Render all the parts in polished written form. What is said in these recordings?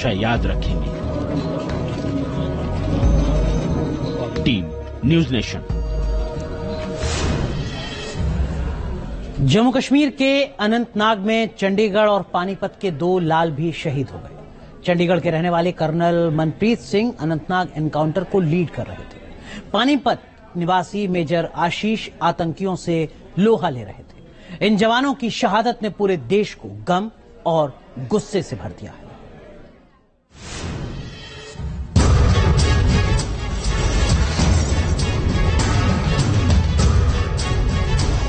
याद रखेंगे। Team news nation. Jammu Kashmir के अनंतनाग में चंडीगढ़ और पानीपत के 2 लाल भी शहीद हो गए। चंडीगढ़ के रहने वाले कर्नल मनप्रीत सिंह अनंतनाग एनकाउंटर को लीड कर रहे थे। पानीपत निवासी मेजर आशीष आतंकियों से लोहा ले रहे थे। इन जवानों की शहादत ने पूरे देश को गम और गुस्से से भर दिया है।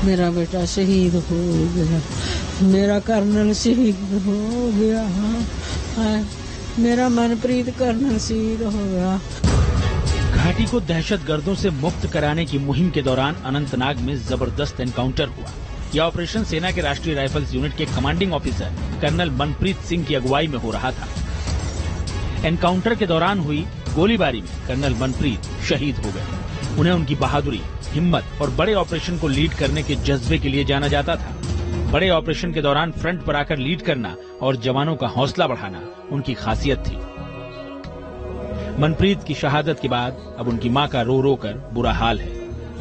मेरा बेटा शहीद हो गया, मेरा कर्नल शहीद हो गया, मेरा मनप्रीत कर्नल शहीद हो गया। घाटी को दहशतगर्दों से मुक्त कराने की मुहिम के दौरान अनंतनाग में जबरदस्त एनकाउंटर हुआ। यह ऑपरेशन सेना के राष्ट्रीय राइफल्स यूनिट के commanding officer colonel Manpreet Singh की अगुवाई में हो रहा था। एनकाउंटर के दौरान हुई गोलीबारी में कर्नल मनप्रीत शहीद हो गए। उन्हें उनकी बहादुरी, हिम्मत और बड़े ऑपरेशन को लीड करने के जज्बे के लिए जाना जाता था। बड़े ऑपरेशन के दौरान फ्रंट पर आकर लीड करना और जवानों का हौसला बढ़ाना उनकी खासियत थी। मनप्रीत की शहादत के बाद अब उनकी मां का रो रो कर बुरा हाल है।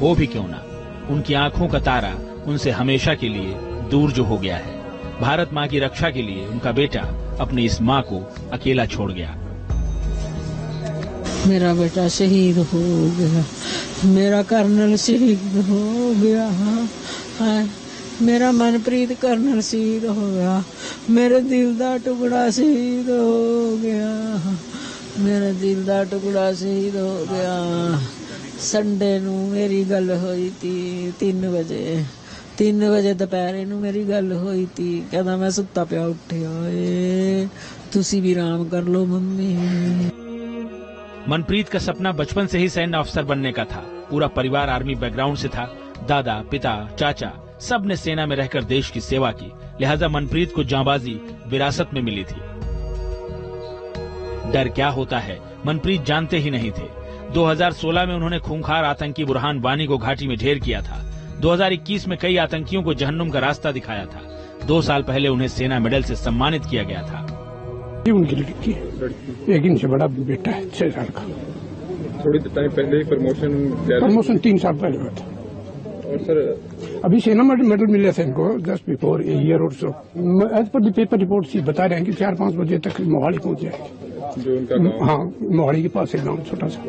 हो भी क्यों ना, उनकी आंखों का तारा उनसे हमेशा के लिए दूर जो हो गया है। भारत मां की रक्षा के लिए उनका बेटा अपनी इस मां को अकेला छोड़ गया। मेरा बेटा शहीद हो गया, मेरा कर्नल शहीद हो गया, मेरा मनप्रीत कर्नल शहीद हो गया, मेरे दिल दा टुकड़ा शहीद हो गया, मेरा दिल दा टुकड़ा शहीद हो गया। संडे नू मेरी गल होई थी 3 वजे दोपहरे नू मेरी गल होई थी। कहदा मैं सुत्ता पिया उठिया, तुसी भी आराम कर लो मम्मी। मनप्रीत का सपना बचपन से ही सैन्य अफसर बनने का था। पूरा परिवार आर्मी बैकग्राउंड से था। दादा, पिता, चाचा सब ने सेना में रहकर देश की सेवा की, लिहाजा मनप्रीत को जांबाजी विरासत में मिली थी। डर क्या होता है मनप्रीत जानते ही नहीं थे। 2016 में उन्होंने खूंखार आतंकी बुरहान वानी को घाटी में ढेर किया था। 2021 में कई आतंकियों को जहन्नुम का रास्ता दिखाया था। 2 साल पहले उन्हें सेना मेडल से सम्मानित किया गया था। उनकी लड़की, एक इनसे बड़ा बेटा है 6 साल का। थोड़ी टाइम पहले प्रमोशन 3 साल पहले हुआ था। और सर अभी सेना मेडल मिले थे इनको just before a year or so. As per the paper report सी बता रहे हैं कि 4-5 बजे तक मोहाली पहुंच जाएगी। जो उनका गाँव, हाँ, मोहाली के पास एक गाँव छोटा सा।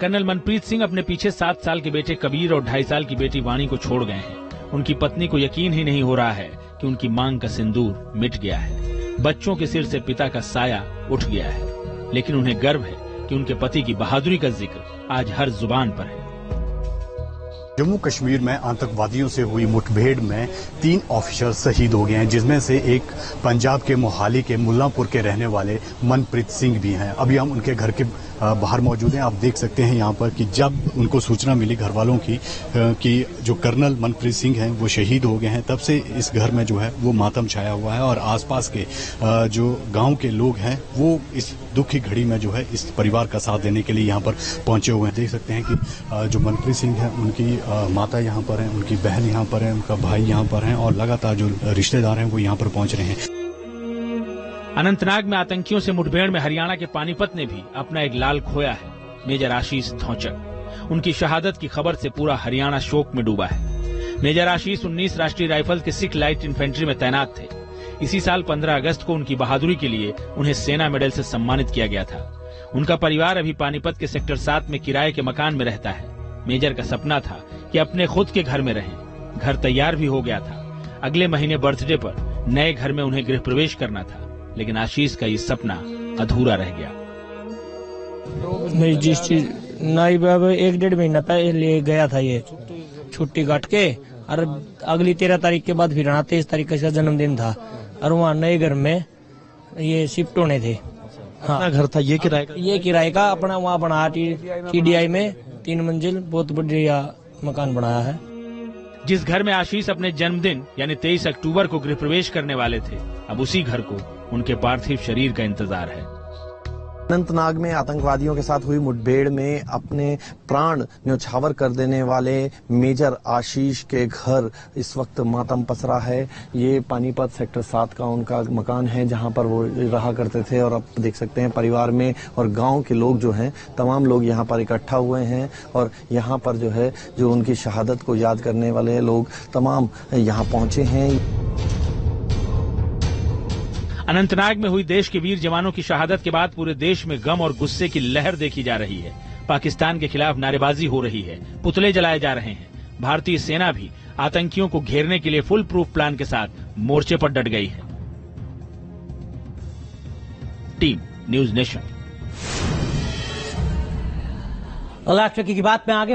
कर्नल मनप्रीत सिंह अपने पीछे 7 साल के बेटे कबीर और 2.5 साल की बेटी वाणी को छोड़ गए हैं। उनकी पत्नी को यकीन ही नहीं हो रहा है कि उनकी मांग का सिंदूर मिट गया है। बच्चों के सिर से पिता का साया उठ गया है, लेकिन उन्हें गर्व है कि उनके पति की बहादुरी का जिक्र आज हर जुबान पर है। जम्मू कश्मीर में आतंकवादियों से हुई मुठभेड़ में 3 ऑफिसर शहीद हो गए हैं, जिसमें से एक पंजाब के मोहाली के मुल्लांपुर के रहने वाले मनप्रीत सिंह भी हैं। अभी हम उनके घर के बाहर मौजूद हैं। आप देख सकते हैं यहाँ पर कि जब उनको सूचना मिली घर वालों की कि जो कर्नल मनप्रीत सिंह हैं वो शहीद हो गए हैं, तब से इस घर में जो है वो मातम छाया हुआ है और आसपास के जो गांव के लोग हैं वो इस दुख की घड़ी में जो है इस परिवार का साथ देने के लिए यहाँ पर पहुंचे हुए हैं। देख सकते हैं कि जो मनप्रीत सिंह है उनकी माता यहाँ पर है, उनकी बहन यहाँ पर है, उनका भाई यहाँ पर है और लगातार जो रिश्तेदार हैं वो यहाँ पर पहुंच रहे हैं। अनंतनाग में आतंकियों से मुठभेड़ में हरियाणा के पानीपत ने भी अपना एक लाल खोया है, मेजर आशीष धौचक। उनकी शहादत की खबर से पूरा हरियाणा शोक में डूबा है। मेजर आशीष 19 राष्ट्रीय राइफल्स के सिख लाइट इन्फेंट्री में तैनात थे। इसी साल 15 अगस्त को उनकी बहादुरी के लिए उन्हें सेना मेडल से सम्मानित किया गया था। उनका परिवार अभी पानीपत के सेक्टर 7 में किराए के मकान में रहता है। मेजर का सपना था कि अपने खुद के घर में रहें। घर तैयार भी हो गया था। अगले महीने बर्थडे पर नए घर में उन्हें गृह प्रवेश करना था, लेकिन आशीष का ये सपना अधूरा रह गया। नहीं, जिस चीज नहीं बाबा 1-1.5 महीना पहले गया था ये छुट्टी काट के, और अगली 13 तारीख के बाद फिर 23 तारीख का जन्मदिन था और वहाँ नए घर में ये शिफ्ट होने थे। हाँ, घर था ये किराए का? ये किराए का अपना वहाँ बना TDI में 3 मंजिल बहुत बढ़िया मकान बनाया है। जिस घर में आशीष अपने जन्मदिन यानी 23 अक्टूबर को गृह प्रवेश करने वाले थे, अब उसी घर को उनके पार्थिव शरीर का इंतजार है। अनंतनाग में आतंकवादियों के साथ हुई मुठभेड़ में अपने प्राण न्यौछावर कर देने वाले मेजर आशीष के घर इस वक्त मातम पसरा है। ये पानीपत सेक्टर 7 का उनका मकान है जहां पर वो रहा करते थे और अब देख सकते हैं परिवार में और गांव के लोग जो हैं तमाम लोग यहां पर इकट्ठा हुए हैं और यहां पर जो है जो उनकी शहादत को याद करने वाले लोग तमाम यहां पहुंचे हैं। अनंतनाग में हुई देश के वीर जवानों की शहादत के बाद पूरे देश में गम और गुस्से की लहर देखी जा रही है। पाकिस्तान के खिलाफ नारेबाजी हो रही है, पुतले जलाए जा रहे हैं। भारतीय सेना भी आतंकियों को घेरने के लिए फुल प्रूफ प्लान के साथ मोर्चे पर डट गई है। Team news nation. अगला चक्की की बात में आगे